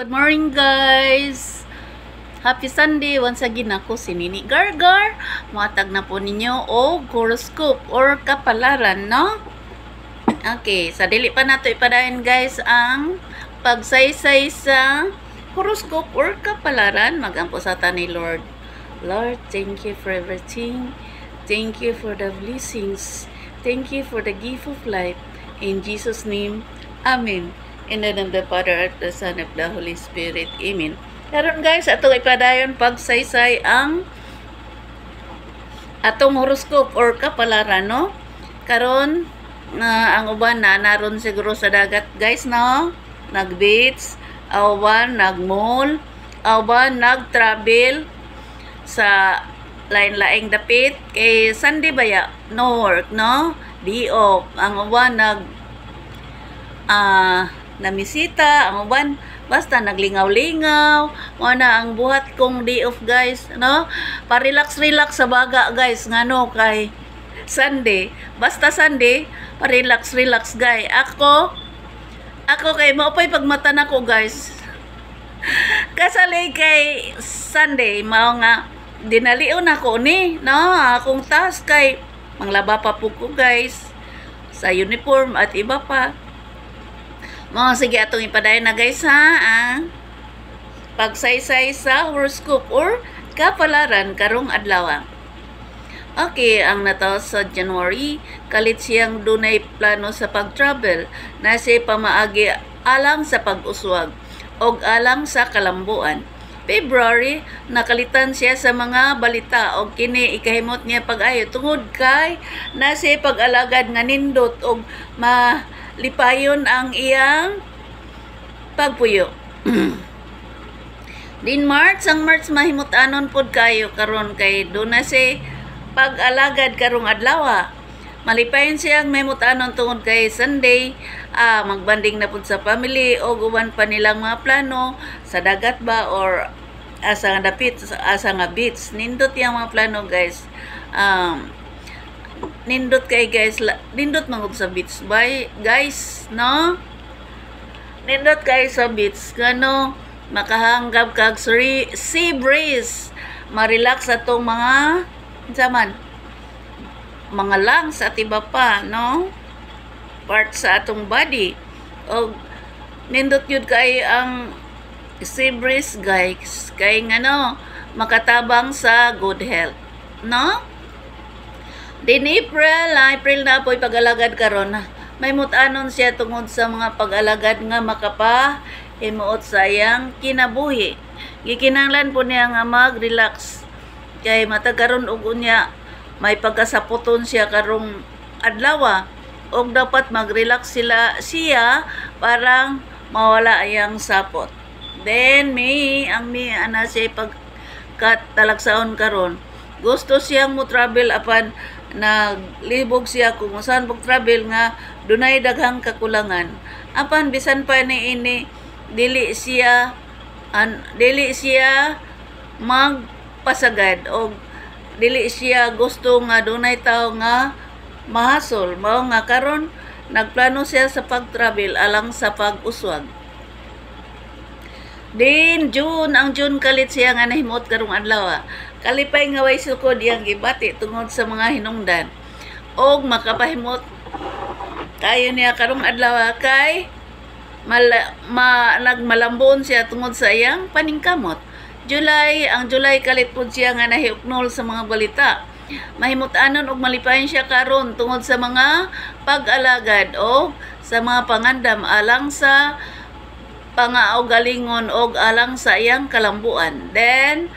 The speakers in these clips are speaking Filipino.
Good morning, guys! Happy Sunday! Once again ako si Nini Gargar. Matag na po ninyo o horoscope or kapalaran, no? Okay, sa dili pa nato ipadayon, guys, ang pagsaysay sa horoscope or kapalaran. Magampo sa ta ni Lord. Lord, thank you for everything. Thank you for the blessings. Thank you for the gift of life. In Jesus' name, Amen. In the name of the Father, and the Son, and the Holy Spirit. Amen. Karon, guys, atong ipadayon pagsaysay ang atong horoscope or kapalaran, no? Karon, ang uban na naron siguro sa dagat, guys, no? Nag-beach, awan nag-mall, awan nag-travel sa lain-laing dapit. Kay Sunday baya, no work, no? Day off. Ang uban namisita, ang uban basta naglingaw-lingaw. Muna ang buhat kong day off, guys, no? Pa-relax-relax sa baga, guys, ngano kay Sunday. Basta Sunday, pa-relax-relax, guys. Ako kay maupay pagmata nako, guys. Kasali kay Sunday, mao nga dinalion ako ni, no? Akong task kay manglaba pa po ko, guys, sa uniform at iba pa. Mga sige atong ipadayon na, guys, ha? Pagsaysay sa horoscope or kapalaran karong adlaw. Okay, ang nataw sa January, kalit siyang dunay plano sa pag-travel na siya pamaagi alang sa pag-uswag o alang sa kalambuan. February, nakalitan siya sa mga balita o kini ikahimot niya pag-ayo tungod kay na siya pag-alagad nga nindot o malipayon ang iyang pagpuyo. Din March, ang March mahimut-anon pod kayo karon kay doon na siya pag-alagad karong adlaw. Malipayon siyang mahimut-anon tungod kay Sunday, magbanding na pod sa family o uban pa nilang mga plano sa dagat ba or asa nga dapit, asa nga beach. Nindot yung mga plano, guys. Nindot kay, guys, nindot mangod sa beach by, guys, no? Nindot kay sa beach, kano makahanggap kag sea breeze, ma-relax atong mga zaman, mga lungs at iba pa, no? Part sa atong body. O nindot yun kay ang sea breeze, guys, kay ngano makatabang sa good health, no? Din April na po'y pag-alagad karon. May mutanon siya tungod sa mga pag-alagad nga makapahimuot sa iyang kinabuhi. Gikinahanglan po niya nga mag-relax kay matag karon ug unya may pagkasaputon siya karong adlaw og dapat mag-relax siya parang mawala iyang sapot. Then May ana siya pagkatalagsaon karon. Gusto siyang mo travel apan naglibog siya kung saan pag-travel nga dunay daghang kakulangan. Apan bisan pa ni ini dili siya magpasagad o dili siya gusto nga dunay tao nga mahasol. Mao nga karon nagplano siya sa pag-travel alang sa pag-uswag. Din June, ang June kalit siya nga nahimot karong adlaw. Kalipay nga way sukod iyang gibati tungod sa mga hinungdan. Og makapahimot kayo niya karong adlaw kay nagmalambon siya tungod sa iyang paningkamot. Ang July kalit pud siya nga nahiuknol sa mga balita. Mahimut-anon og malipayon siya karon tungod sa mga pag-alagad o sa mga pangandam alang sa pangaugalingon og alang sa iyang kalambuan. Then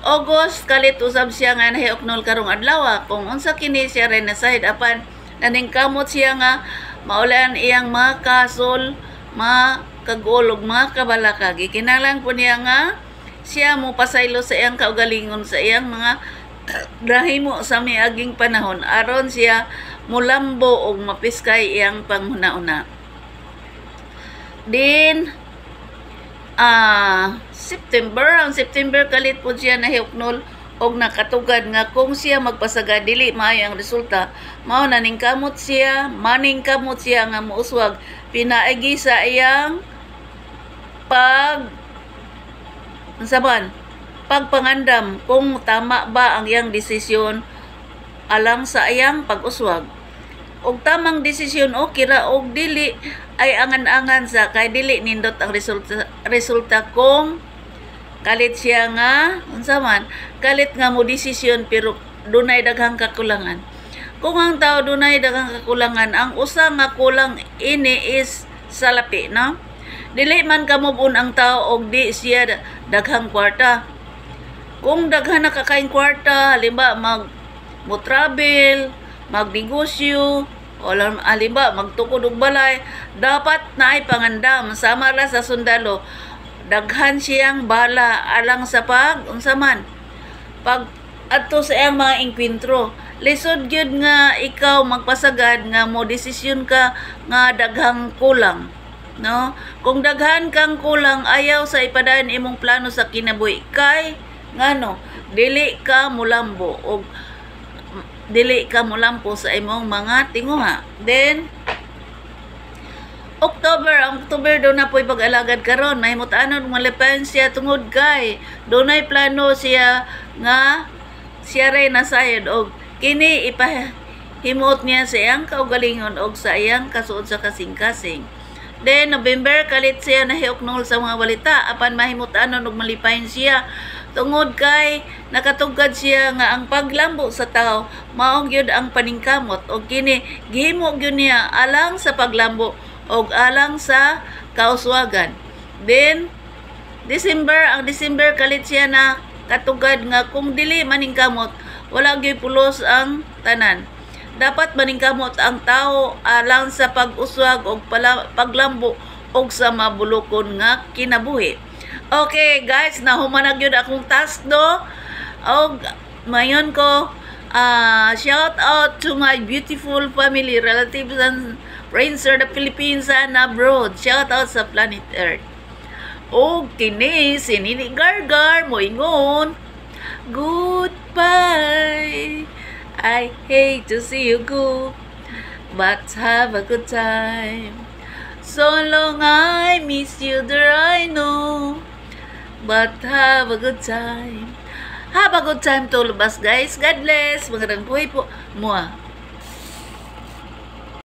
August kalit usab siya nga nahiuknol karong adlaw. Kung unsa kini siya rin na side apan naningkamot siya nga maulan iyang mga kasol, mga kagulog, mga kabalaka. Gikinahanglan po niya nga siya mo pasaylo sa iyang kaugalingon sa iyang mga nahimo sa miaging panahon aron siya mulambo og mapiskay iyang panghuna-una. Din ang September kalit po siya nahiuknol og nakatugad nga kung siya magpasagad dili maayo ang resulta. Mao maningkamot siya nga muuswag pinaagi sa iyang saban, pagpangandam kung tama ba ang iyang desisyon alang sa iyang pag-uswag. Og tamang desisyon okay ra og dili ay angan-angan sa kay dili nindot ang resulta kung kalit siya nga unsa man kalit nga mo desisyon pero dunay daghang kakulangan. Kung ang tao dunay daghang kakulangan, ang usa nga kulang ini is salapi, no? Dili man ka move-on ang tao og di siya daghang kwarta. Kung daghan na kakaing kwarta, halimbawa mo travel, magnegosyo, o halimbawa magtukod og balay, dapat na ay pangandam sama ra sa sundalo. Daghan siyang bala alang sa unsa man pag adto sa iyang mga inkwentro. Lisod gyud nga ikaw magpasagad nga mo desisyon ka nga daghang kulang, no? Kung daghan kang kulang, ayaw sa ipadayon imong plano sa kinabuhi kay ngano dili ka mulambo og dili ka mulampo sa imong mga tinguha. Then October do na po'y pag-alagad karon, mahimutanon malipayon siya tungod kay dunay plano siya nga siya ray nasayod og kini ipahimot niya sa iyang kaugalingon og sa iyang kasuod sa kasing-kasing. Then November kalit siya nahiuknol sa mga balita apan mahimutanon og malipayon siya tungod kay nakatugkad siya nga ang paglambo sa tao mao gyud ang paningkamot og kini gihimo gyud niya alang sa paglambo og alang sa kauswagan. Then ang December kalit siya na katugad nga kung dili maningkamot wala gyud pulos ang tanan. Dapat maningkamot ang tao alang sa pag-uswag og paglambo og sa mabulokon nga kinabuhi. Okay guys, nahuman na gyud akong task do. Og mayon ko shout out to my beautiful family, relatives and friends sa the Philippines and abroad. Shout out sa planet Earth. Og kini si Nini Gargar moingon, goodbye. I hate to see you go, but have a good time. So long I miss you there I know, but have a good time. Have a good time to all of us guys. God bless. Magandang buhay po. Mua.